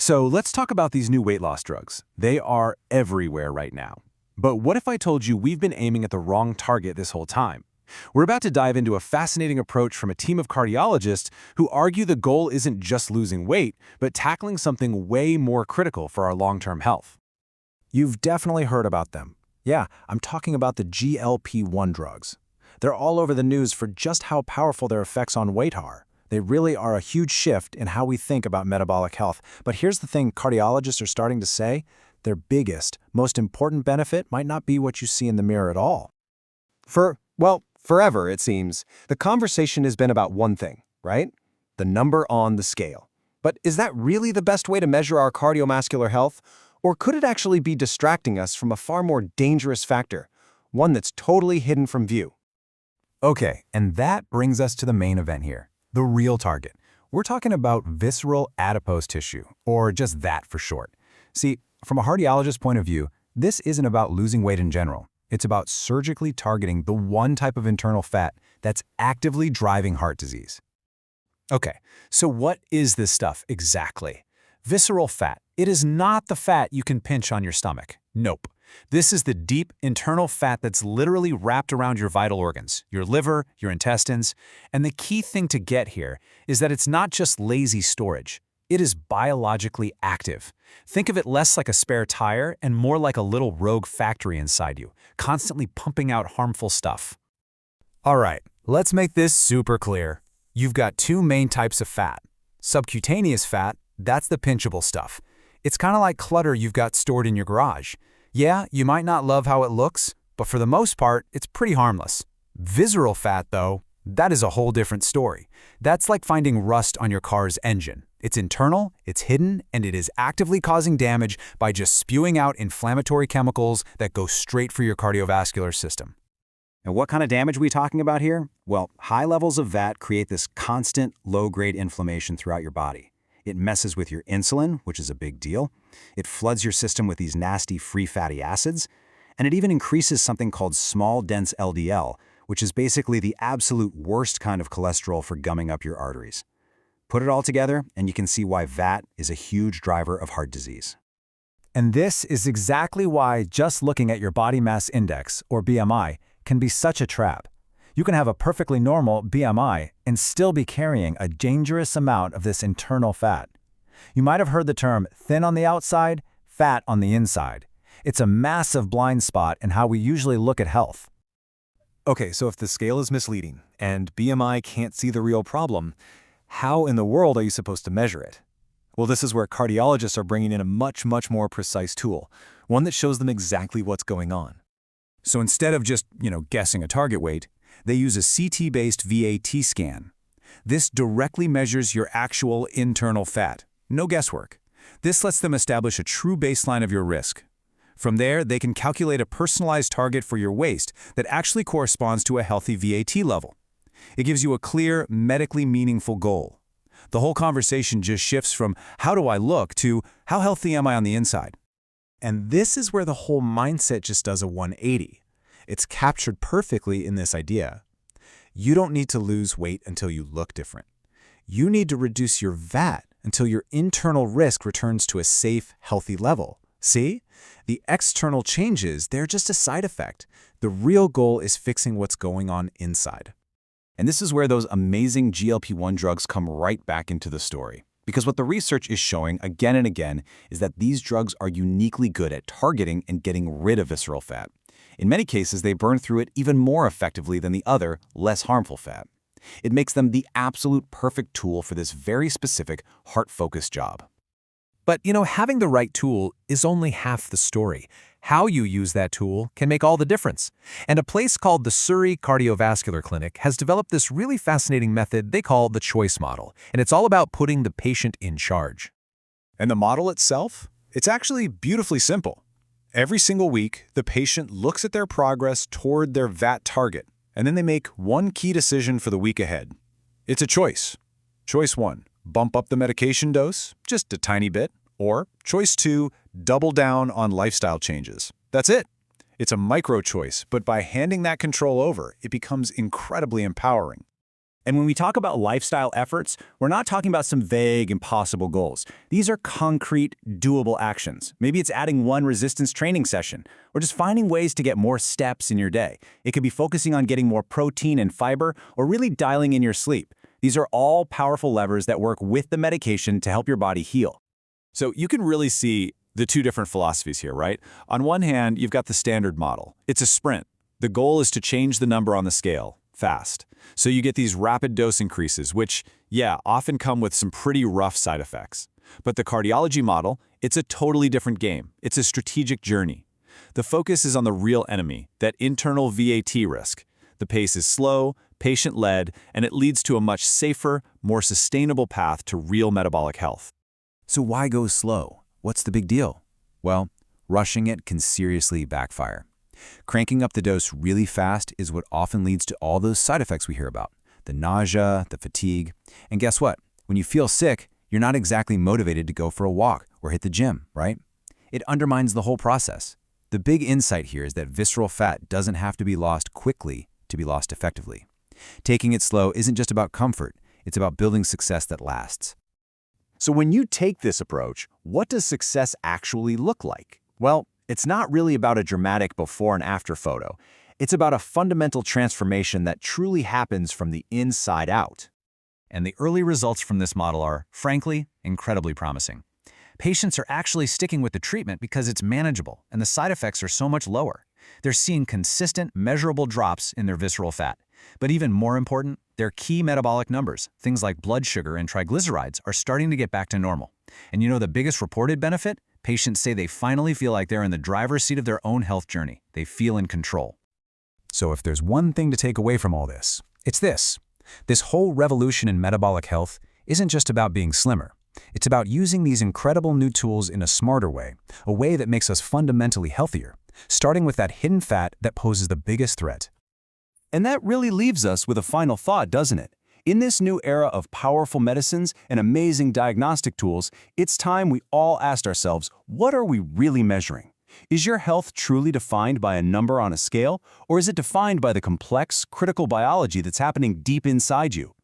So let's talk about these new weight loss drugs. They are everywhere right now. But what if I told you we've been aiming at the wrong target this whole time? We're about to dive into a fascinating approach from a team of cardiologists who argue the goal isn't just losing weight, but tackling something way more critical for our long-term health. You've definitely heard about them. Yeah, I'm talking about the GLP-1 drugs. They're all over the news for just how powerful their effects on weight are. They really are a huge shift in how we think about metabolic health. But here's the thing cardiologists are starting to say: their biggest, most important benefit might not be what you see in the mirror at all. Forever, it seems, the conversation has been about one thing, right? The number on the scale. But is that really the best way to measure our cardiovascular health? Or could it actually be distracting us from a far more dangerous factor, one that's totally hidden from view? Okay, and that brings us to the main event here, the real target. We're talking about visceral adipose tissue, or just that for short. See, from a cardiologist's point of view, this isn't about losing weight in general. It's about surgically targeting the one type of internal fat that's actively driving heart disease. Okay, so what is this stuff exactly? Visceral fat. It is not the fat you can pinch on your stomach. Nope. This is the deep internal fat that's literally wrapped around your vital organs, your liver, your intestines. And the key thing to get here is that it's not just lazy storage. It is biologically active. Think of it less like a spare tire and more like a little rogue factory inside you, constantly pumping out harmful stuff. All right, let's make this super clear. You've got two main types of fat. Subcutaneous fat, that's the pinchable stuff. It's kind of like clutter you've got stored in your garage. Yeah, you might not love how it looks, but for the most part, it's pretty harmless. Visceral fat, though, that is a whole different story. That's like finding rust on your car's engine. It's internal, it's hidden, and it is actively causing damage by just spewing out inflammatory chemicals that go straight for your cardiovascular system. And what kind of damage are we talking about here? Well, high levels of VAT create this constant low-grade inflammation throughout your body. It messes with your insulin, which is a big deal. It floods your system with these nasty free fatty acids. And it even increases something called small dense LDL, which is basically the absolute worst kind of cholesterol for gumming up your arteries. Put it all together, and you can see why VAT is a huge driver of heart disease. And this is exactly why just looking at your body mass index, or BMI, can be such a trap. You can have a perfectly normal BMI and still be carrying a dangerous amount of this internal fat. You might have heard the term thin on the outside, fat on the inside. It's a massive blind spot in how we usually look at health. Okay, so if the scale is misleading and BMI can't see the real problem, how in the world are you supposed to measure it? Well, this is where cardiologists are bringing in a much more precise tool, one that shows them exactly what's going on. So instead of just, guessing a target weight, they use a CT-based VAT scan. This directly measures your actual internal fat. No guesswork. This lets them establish a true baseline of your risk. From there, they can calculate a personalized target for your waist that actually corresponds to a healthy VAT level. It gives you a clear, medically meaningful goal. The whole conversation just shifts from how do I look to how healthy am I on the inside? And this is where the whole mindset just does a 180. It's captured perfectly in this idea. You don't need to lose weight until you look different. You need to reduce your VAT until your internal risk returns to a safe, healthy level. See? The external changes, they're just a side effect. The real goal is fixing what's going on inside. And this is where those amazing GLP-1 drugs come right back into the story. Because what the research is showing again and again is that these drugs are uniquely good at targeting and getting rid of visceral fat. In many cases, they burn through it even more effectively than the other, less harmful fat. It makes them the absolute perfect tool for this very specific, heart-focused job. But, having the right tool is only half the story. How you use that tool can make all the difference. And a place called the Surrey Cardiovascular Clinic has developed this really fascinating method they call the choice model. And it's all about putting the patient in charge. And the model itself? It's actually beautifully simple. Every single week, the patient looks at their progress toward their VAT target, and then they make one key decision for the week ahead. It's a choice. Choice 1, bump up the medication dose, just a tiny bit. Or choice 2, double down on lifestyle changes. That's it. It's a micro choice, but by handing that control over, it becomes incredibly empowering. And when we talk about lifestyle efforts, we're not talking about some vague, impossible goals. These are concrete, doable actions. Maybe it's adding one resistance training session, or just finding ways to get more steps in your day. It could be focusing on getting more protein and fiber, or really dialing in your sleep. These are all powerful levers that work with the medication to help your body heal. So you can really see the two different philosophies here, right? On one hand, you've got the standard model. It's a sprint. The goal is to change the number on the scale fast. So you get these rapid dose increases, which, yeah, often come with some pretty rough side effects. But the cardiology model, it's a totally different game. It's a strategic journey. The focus is on the real enemy, that internal VAT risk. The pace is slow, patient-led, and it leads to a much safer, more sustainable path to real metabolic health. So why go slow? What's the big deal? Well, rushing it can seriously backfire. Cranking up the dose really fast is what often leads to all those side effects we hear about, the nausea, the fatigue. And guess what? When you feel sick, you're not exactly motivated to go for a walk or hit the gym, right? It undermines the whole process. The big insight here is that visceral fat doesn't have to be lost quickly to be lost effectively. Taking it slow isn't just about comfort, it's about building success that lasts. So when you take this approach, what does success actually look like? Well, it's not really about a dramatic before and after photo. It's about a fundamental transformation that truly happens from the inside out. And the early results from this model are, frankly, incredibly promising. Patients are actually sticking with the treatment because it's manageable and the side effects are so much lower. They're seeing consistent, measurable drops in their visceral fat. But even more important, their key metabolic numbers, things like blood sugar and triglycerides, are starting to get back to normal. And you know the biggest reported benefit? Patients say they finally feel like they're in the driver's seat of their own health journey. They feel in control. So if there's one thing to take away from all this, it's this. This whole revolution in metabolic health isn't just about being slimmer. It's about using these incredible new tools in a smarter way, a way that makes us fundamentally healthier, starting with that hidden fat that poses the biggest threat. And that really leaves us with a final thought, doesn't it? In this new era of powerful medicines and amazing diagnostic tools, it's time we all asked ourselves, what are we really measuring? Is your health truly defined by a number on a scale, or is it defined by the complex, critical biology that's happening deep inside you?